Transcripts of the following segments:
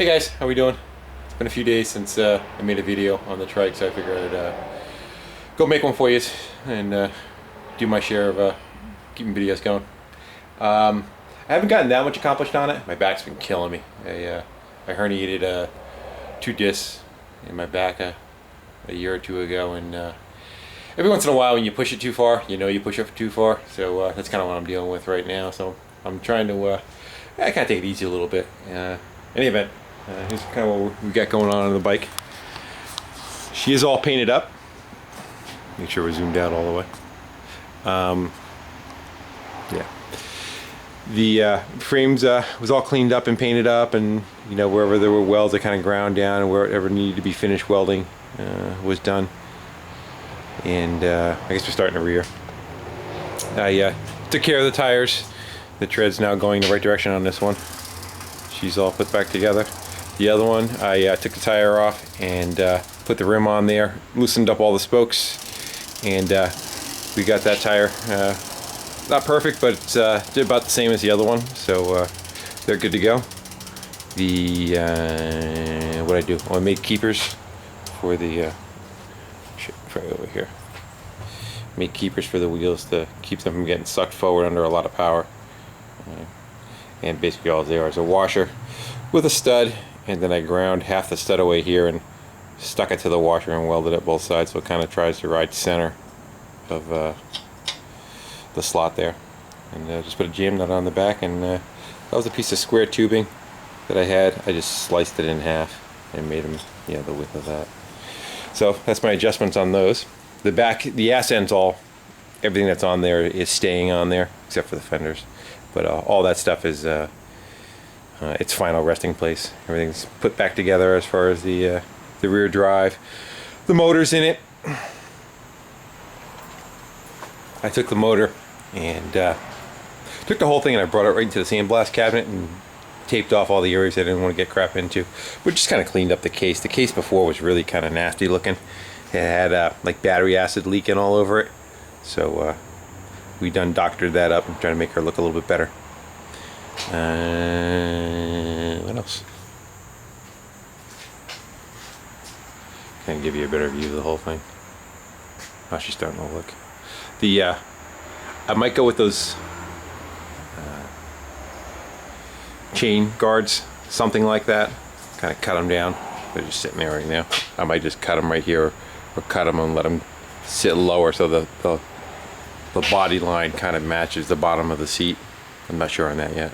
Hey guys, how we doing? It's been a few days since I made a video on the trike, so I figured I'd go make one for you and do my share of keeping videos going. I haven't gotten that much accomplished on it. My back's been killing me. I herniated 2 discs in my back a year or two ago, and every once in a while when you push it too far, you push it too far. So that's kind of what I'm dealing with right now. So I'm trying to I kind of take it easy a little bit. In any event, here's kind of what we got going on the bike. She is all painted up. Make sure we're zoomed out all the way. Yeah. The frames was all cleaned up and painted up, and wherever there were welds, I kind of ground down, and wherever needed to be finished welding was done. And I guess we're starting the rear. I took care of the tires. The tread's now going the right direction on this one. She's all put back together. The other one, I took the tire off and put the rim on there, loosened up all the spokes, and we got that tire not perfect, but it's did about the same as the other one, so they're good to go. The what I do? Well, I made keepers for the right over here. Made keepers for the wheels to keep them from getting sucked forward under a lot of power. And basically all there is a washer with a stud, and then I ground half the stud away here and stuck it to the washer and welded it both sides, so it kind of tries to ride center of the slot there. And just put a jam nut on the back, and that was a piece of square tubing that I had. I just sliced it in half and made them the width of that. So that's my adjustments on those. The back, the ass ends, everything that's on there is staying on there except for the fenders. But all that stuff is its final resting place. Everything's put back together as far as the rear drive. The motor's in it. I took the motor and took the whole thing and I brought it right into the sandblast cabinet and taped off all the areas I didn't want to get crap into. But just kind of cleaned up the case. The case before was really kind of nasty looking. It had like battery acid leaking all over it. So we done doctored that up and trying to make her look a little bit better. What else? Kind of give you a better view of the whole thing. Oh, she's starting to look. I might go with those chain guards, something like that. Kind of cut them down. They're just sitting there right now. I might just cut them right here, or cut them and let them sit lower so the body line kind of matches the bottom of the seat. I'm not sure on that yet.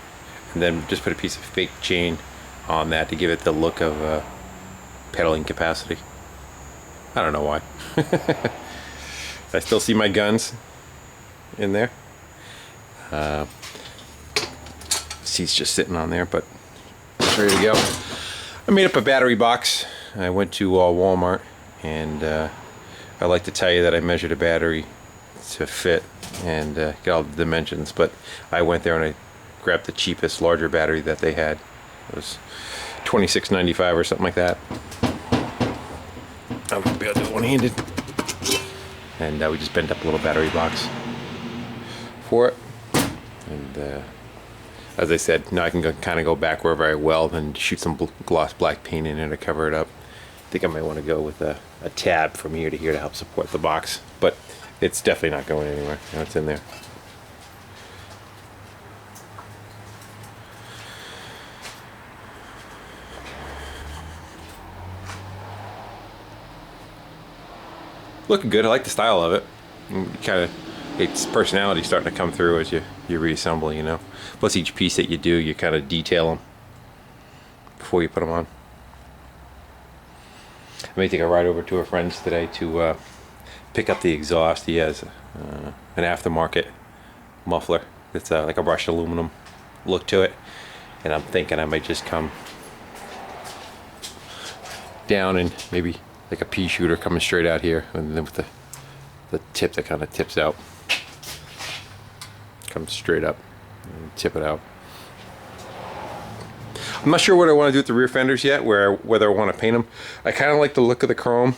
And then just put a piece of fake chain on that to give it the look of pedaling capacity. I don't know why. I still see my guns in there. Seat's just sitting on there, but it's ready to go. I made up a battery box. I went to Walmart, and I like to tell you that I measured a battery to fit and get all the dimensions, but I went there and I grabbed the cheapest larger battery that they had. It was $26.95 or something like that. I'm gonna be able to do it one-handed, and we just bent up a little battery box for it. And as I said, now I can kind of go back wherever I weld and shoot some gloss black paint in there to cover it up. I think I might want to go with a tab from here to here to help support the box, but it's definitely not going anywhere. It's in there. Looking good. I like the style of it. Kind of, its personality starting to come through as you reassemble, Plus each piece that you do, you kind of detail them before you put them on. I may take a ride over to a friend's today to pick up the exhaust. He has an aftermarket muffler that's like a brushed aluminum look to it, and I'm thinking I might just come down and maybe like a pea shooter coming straight out here, and then with the tip that kind of tips out, comes straight up and tip it out. I'm not sure what I want to do with the rear fenders yet, whether I want to paint them. I kind of like the look of the chrome,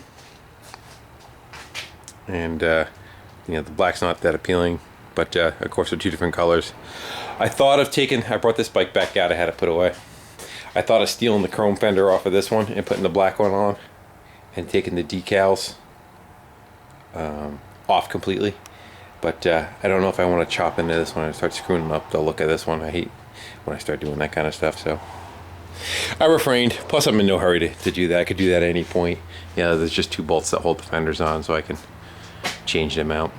and the black's not that appealing, but of course they're 2 different colors. I thought of taking, I brought this bike back out, I had it put away. I thought of stealing the chrome fender off of this one and putting the black one on and taking the decals off completely. But I don't know if I want to chop into this one and start screwing up the look of this one. I hate when I start doing that kind of stuff, so I refrained. Plus I'm in no hurry to do that. I could do that at any point. Yeah, there's just 2 bolts that hold the fenders on, so I can change them out.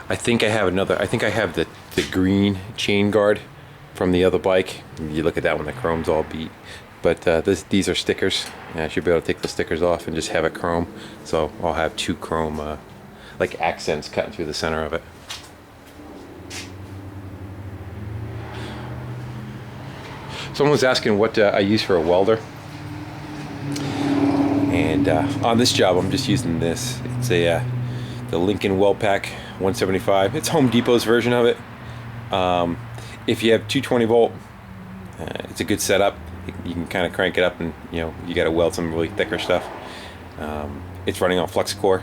I think I have the green chain guard from the other bike. You look at that one, the chrome's all beat. But these are stickers. I should be able to take the stickers off and just have it chrome. So I'll have 2 chrome like accents cutting through the center of it. Someone was asking what I use for a welder. And on this job I'm just using this. It's the Lincoln Weld Pack 175. It's Home Depot's version of it. If you have 220 volt, it's a good setup. You can kind of crank it up, and you got to weld some really thicker stuff. It's running on flux core.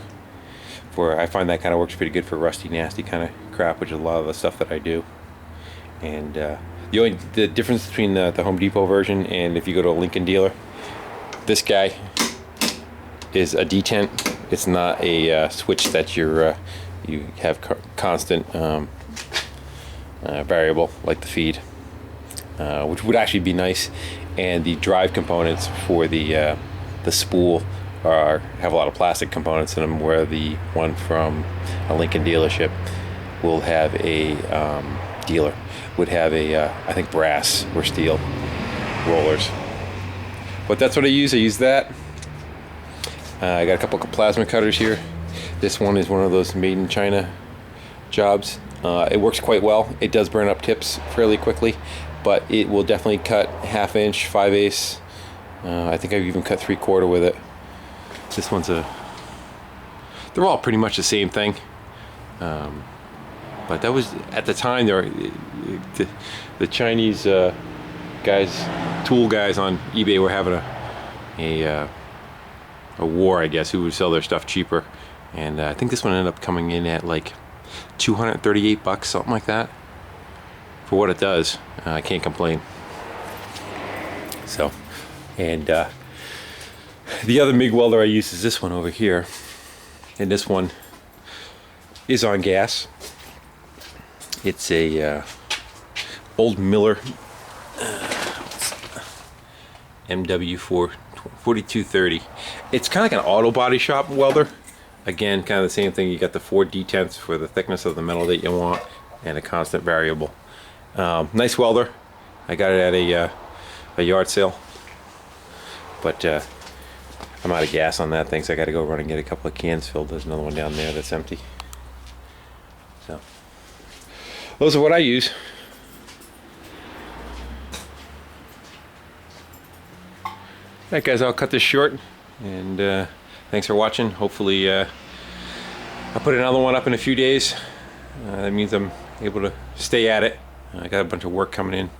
I find that kind of works pretty good for rusty, nasty kind of crap, which is a lot of the stuff that I do. And the difference between the Home Depot version and if you go to a Lincoln dealer, this guy is a detent. It's not a switch that you have constant variable like the feed, which would actually be nice. And the drive components for the spool have a lot of plastic components in them, where the one from a Lincoln dealership will have I think brass or steel rollers. But that's what I use. I use that. I got a couple of plasma cutters here. This one is one of those made in China jobs. It works quite well. It does burn up tips fairly quickly, but it will definitely cut 1/2 inch, 5/8. I think I've even cut 3/4 with it. This one's they're all pretty much the same thing. But that was, at the time, the Chinese tool guys on eBay were having a war, I guess, who would sell their stuff cheaper. And I think this one ended up coming in at like $238, something like that. For what it does, I can't complain. So, and the other MIG welder I use is this one over here. And this one is on gas. It's a old Miller MW4 4230. It's kind of like an auto body shop welder. Again, kind of the same thing. You got the 4 detents for the thickness of the metal that you want, and a constant variable. Nice welder. I got it at a yard sale, but I'm out of gas on that thing, so I got to go run and get a couple of cans filled. There's another one down there that's empty. So those are what I use. Alright guys, I'll cut this short, and thanks for watching. Hopefully I'll put another one up in a few days. That means I'm able to stay at it. I got a bunch of work coming in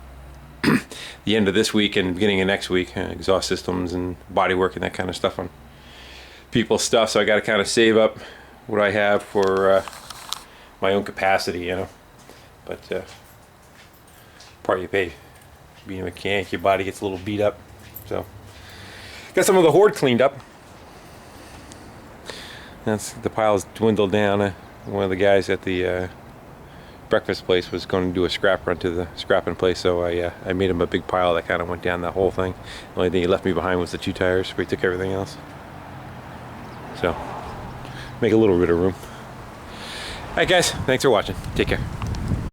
the end of this week and beginning of next week, exhaust systems and body work and that kind of stuff on people's stuff, so I got to kind of save up what I have for my own capacity, but part you pay being a mechanic, your body gets a little beat up. So got some of the hoard cleaned up. The pile's dwindled down. One of the guys at the breakfast place was going to do a scrap run to the scrapping place, so I made him a big pile that kind of went down that whole thing. The only thing he left me behind was the 2 tires, but he took everything else. So make a little bit of room. Alright guys, thanks for watching. Take care.